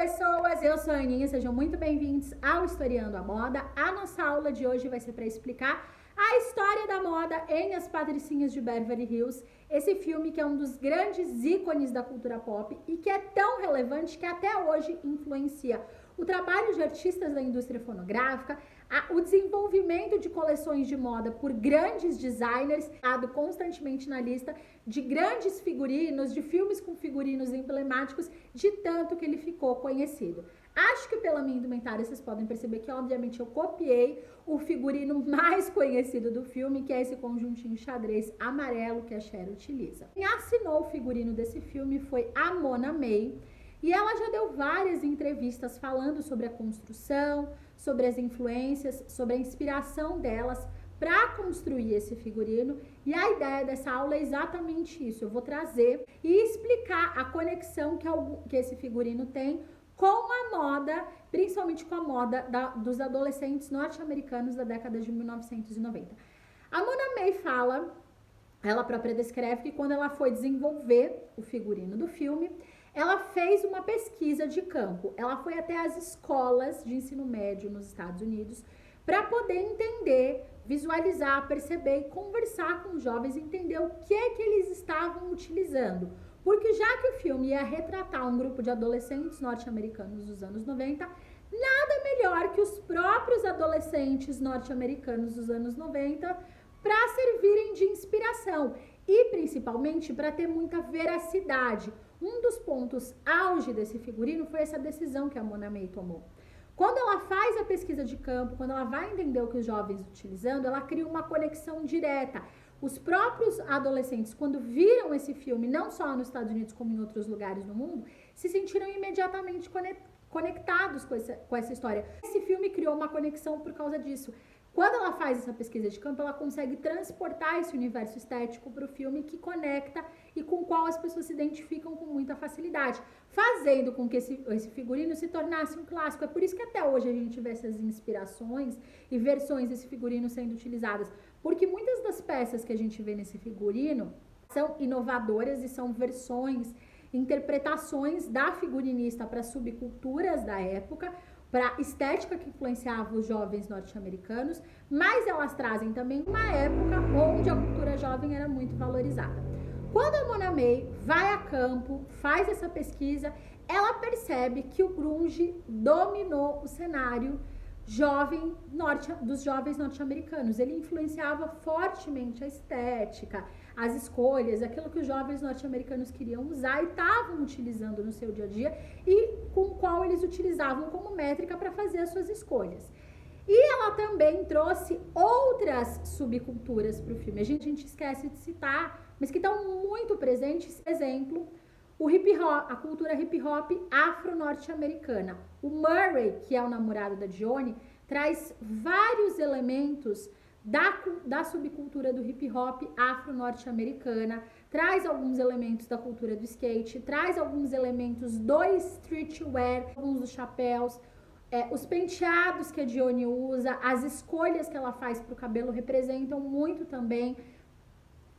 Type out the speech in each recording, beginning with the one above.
pessoas, eu sou a Aninha, sejam muito bem-vindos ao Historiando a Moda. A nossa aula de hoje vai ser para explicar a história da moda em As Patricinhas de Beverly Hills, esse filme que é um dos grandes ícones da cultura pop e que é tão relevante que até hoje influencia o trabalho de artistas da indústria fonográfica, o desenvolvimento de coleções de moda por grandes designers, dado constantemente na lista de grandes figurinos, de filmes com figurinos emblemáticos, de tanto que ele ficou conhecido. Acho que pela minha indumentária vocês podem perceber que, obviamente, eu copiei o figurino mais conhecido do filme, que é esse conjuntinho xadrez amarelo que a Cher utiliza. Quem assinou o figurino desse filme foi a Mona May, e ela já deu várias entrevistas falando sobre a construção, sobre as influências, sobre a inspiração delas para construir esse figurino. E a ideia dessa aula é exatamente isso. Eu vou trazer e explicar a conexão que esse figurino tem com a moda, principalmente com a moda dos adolescentes norte-americanos da década de 1990. A Mona May fala, ela própria descreve que quando ela foi desenvolver o figurino do filme, ela fez uma pesquisa de campo. Ela foi até as escolas de ensino médio nos Estados Unidos para poder entender, visualizar, perceber e conversar com os jovens, entender o que é que eles estavam utilizando. Porque já que o filme ia retratar um grupo de adolescentes norte-americanos dos anos 90, nada melhor que os próprios adolescentes norte-americanos dos anos 90 para servirem de inspiração e principalmente para ter muita veracidade. Um dos pontos auge desse figurino foi essa decisão que a Mona May tomou. Quando ela faz a pesquisa de campo, quando ela vai entender o que os jovens utilizando, ela cria uma conexão direta. Os próprios adolescentes, quando viram esse filme, não só nos Estados Unidos como em outros lugares do mundo, se sentiram imediatamente conectados com essa história. Esse filme criou uma conexão por causa disso. Quando ela faz essa pesquisa de campo, ela consegue transportar esse universo estético para o filme que conecta e com o qual as pessoas se identificam com muita facilidade, fazendo com que esse figurino se tornasse um clássico. É por isso que até hoje a gente vê essas inspirações e versões desse figurino sendo utilizadas, porque muitas das peças que a gente vê nesse figurino são inovadoras e são versões, interpretações da figurinista para subculturas da época, para a estética que influenciava os jovens norte-americanos, mas elas trazem também uma época onde a cultura jovem era muito valorizada. Quando a Mona May vai a campo, faz essa pesquisa, ela percebe que o grunge dominou o cenário dos jovens norte-americanos. Ele influenciava fortemente a estética, as escolhas, aquilo que os jovens norte-americanos queriam usar e estavam utilizando no seu dia a dia e com o qual eles utilizavam como métrica para fazer as suas escolhas. E ela também trouxe outras subculturas para o filme. A gente esquece de citar, mas que estão muito presentes. Exemplo, o hip hop, a cultura hip hop afro-norte-americana. O Murray, que é o namorado da Johnny, traz vários elementos da subcultura do hip hop afro-norte-americana, traz alguns elementos da cultura do skate, traz alguns elementos do streetwear, alguns dos chapéus, os penteados que a Johnny usa, as escolhas que ela faz para o cabelo representam muito também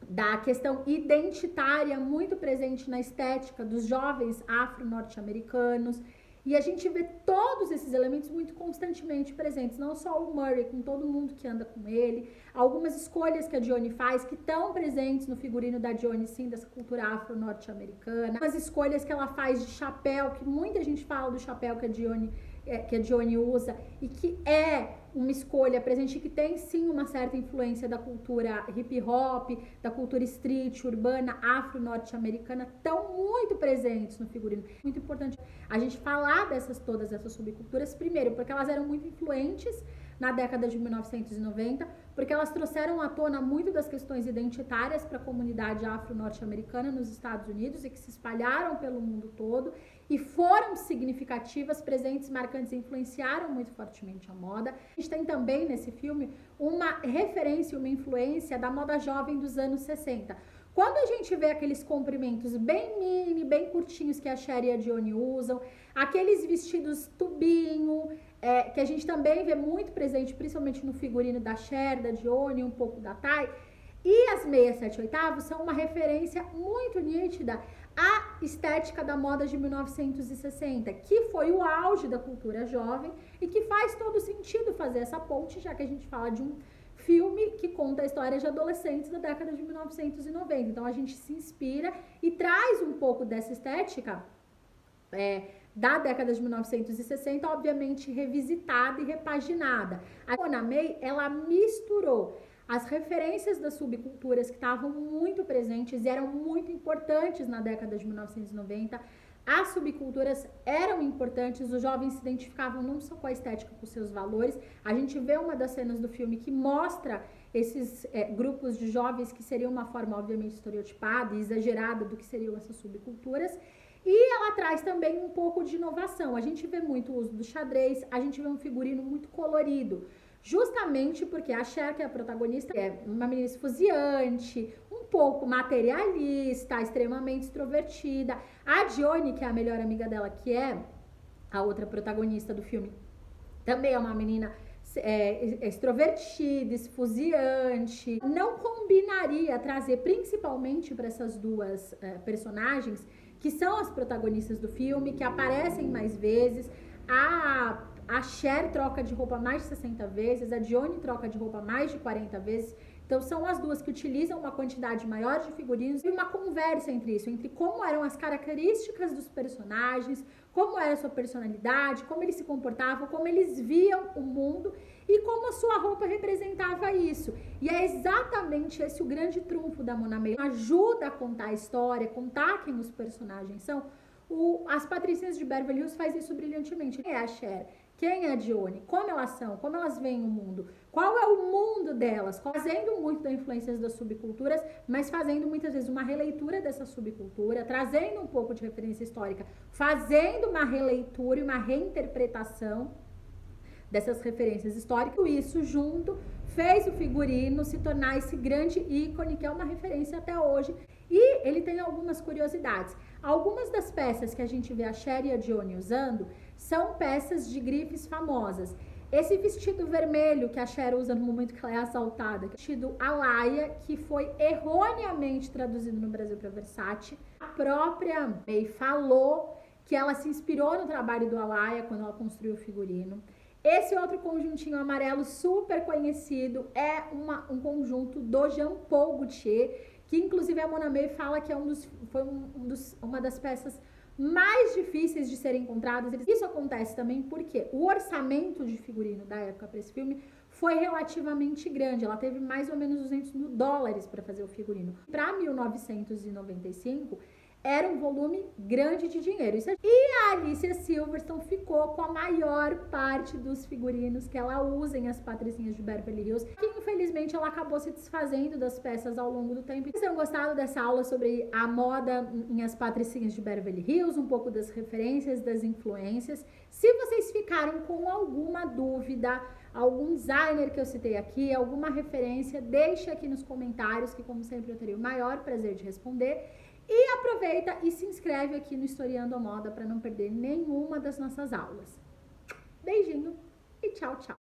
da questão identitária muito presente na estética dos jovens afro-norte-americanos. E a gente vê todos esses elementos muito constantemente presentes, não só o Murray, com todo mundo que anda com ele, algumas escolhas que a Johnny faz que estão presentes no figurino da Johnny, sim, dessa cultura afro-norte-americana, as escolhas que ela faz de chapéu, que muita gente fala do chapéu que a Johnny usa e que é uma escolha presente que tem sim uma certa influência da cultura hip hop, da cultura street, urbana, afro-norte-americana, estão muito presentes no figurino. Muito importante a gente falar todas essas subculturas, primeiro, porque elas eram muito influentes na década de 1990, porque elas trouxeram à tona muito das questões identitárias para a comunidade afro-norte-americana nos Estados Unidos e que se espalharam pelo mundo todo e foram significativas, presentes, marcantes, influenciaram muito fortemente a moda. A gente tem também nesse filme uma referência, uma influência da moda jovem dos anos 60. Quando a gente vê aqueles comprimentos bem mini, bem curtinhos que a Cher e a Johnny usam, aqueles vestidos tubinho, que a gente também vê muito presente, principalmente no figurino da Cher, da Johnny, um pouco da Thay, E as meias 7/8 são uma referência muito nítida à estética da moda de 1960, que foi o auge da cultura jovem e que faz todo sentido fazer essa ponte, já que a gente fala de um filme que conta a história de adolescentes da década de 1990. Então a gente se inspira e traz um pouco dessa estética da década de 1960, obviamente revisitada e repaginada. A Mona May, ela misturou as referências das subculturas que estavam muito presentes e eram muito importantes na década de 1990. As subculturas eram importantes, os jovens se identificavam não só com a estética, com seus valores. A gente vê uma das cenas do filme que mostra esses grupos de jovens que seriam uma forma, obviamente, estereotipada e exagerada do que seriam essas subculturas. E ela traz também um pouco de inovação. A gente vê muito o uso do xadrez, a gente vê um figurino muito colorido. Justamente porque a Cher, que é a protagonista, é uma menina esfuziante, um pouco materialista, extremamente extrovertida. A Dione, que é a melhor amiga dela, que é a outra protagonista do filme, também é uma menina extrovertida, esfuziante. Não combinaria trazer principalmente para essas duas personagens, que são as protagonistas do filme, que aparecem mais vezes. A Cher troca de roupa mais de 60 vezes, a Dione troca de roupa mais de 40 vezes. Então são as duas que utilizam uma quantidade maior de figurinos e uma conversa entre isso, entre como eram as características dos personagens, como era a sua personalidade, como eles se comportavam, como eles viam o mundo e como a sua roupa representava isso. E é exatamente esse o grande trunfo da Mona May. Ajuda a contar a história, contar quem os personagens são. As Patricinhas de Beverly Hills faz isso brilhantemente. Quem é a Cher? Quem é a Dione? Como elas são? Como elas veem o mundo? Qual é o mundo delas? Fazendo muito das influências das subculturas, mas fazendo muitas vezes uma releitura dessa subcultura, trazendo um pouco de referência histórica, fazendo uma releitura e uma reinterpretação dessas referências históricas. Isso junto fez o figurino se tornar esse grande ícone que é uma referência até hoje. E ele tem algumas curiosidades. Algumas das peças que a gente vê a Cher e a Dione usando são peças de grifes famosas. Esse vestido vermelho que a Cher usa no momento que ela é assaltada, vestido Alaia, que foi erroneamente traduzido no Brasil para Versace. A própria May falou que ela se inspirou no trabalho do Alaia quando ela construiu o figurino. Esse outro conjuntinho amarelo super conhecido é um conjunto do Jean Paul Gaultier, que inclusive a Mona May fala que foi uma das peças mais difíceis de serem encontradas. Isso acontece também porque o orçamento de figurino da época para esse filme foi relativamente grande. Ela teve mais ou menos $200 para fazer o figurino. Para 1995, era um volume grande de dinheiro. E a Alicia Silverstone ficou com a maior parte dos figurinos que ela usa em As Patricinhas de Beverly Hills, que infelizmente ela acabou se desfazendo das peças ao longo do tempo. Vocês tenham gostado dessa aula sobre a moda em As Patricinhas de Beverly Hills, um pouco das referências, das influências. Se vocês ficaram com alguma dúvida, algum designer que eu citei aqui, alguma referência, deixe aqui nos comentários, que como sempre eu terei o maior prazer de responder. E aproveita e se inscreve aqui no Historiando a Moda para não perder nenhuma das nossas aulas. Beijinho e tchau, tchau!